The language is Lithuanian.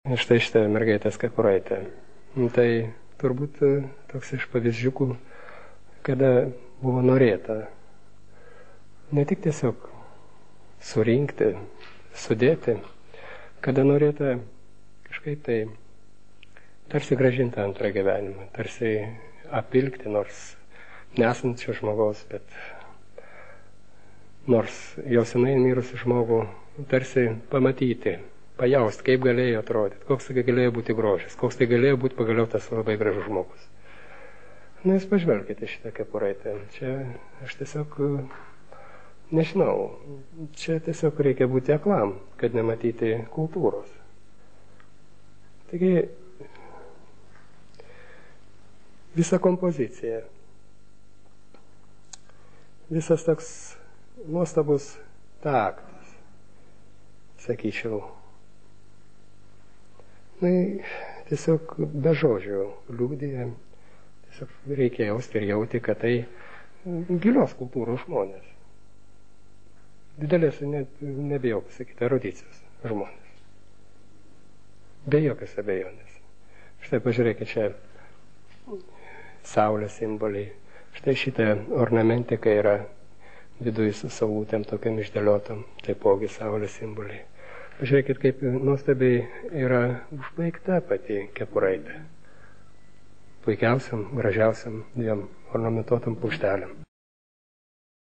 Štai šitą mergaitės kepuraitę. Tai turbūt toks iš pavyzdžiukų, kada buvo norėta ne tik tiesiog surinkti, sudėti, kada norėta kažkaip tai tarsi grąžinti antrą gyvenimą, tarsi apvilkti nors nesančio žmogaus, bet nors jau senai mirusi žmogų, tarsi pamatyti, pajausti, kaip galėjo atrodyti, koks tai galėjo būti grožis, koks tai galėjo būti pagaliau tas labai gražus žmogus. Na, jūs pažvelkite šitą kepuraitę. Čia aš tiesiog nežinau, čia tiesiog reikia būti aklam, kad nematyti kultūros. Taigi, visa kompozicija, visas toks nuostabus taktas, sakyčiau, tiesiog be žodžių liūdija, tiesiog reikia jausti ir jauti, kad tai gilios kultūros žmonės. Didelės, nebijau pasakyti, erudicijos žmonės. Be jokios abejonės. Štai pažiūrėkit, čia saulės simboliai. Štai šitą ornamentiką yra viduje su saulutėm tokiam išdėliotam, taipogi saulės simboliai. Pažiūrėkit, kaip nuostabiai yra užbaigta pati kepuraitė. Puikiausiam, gražiausiam dviem ornamentuotam paukšteliam.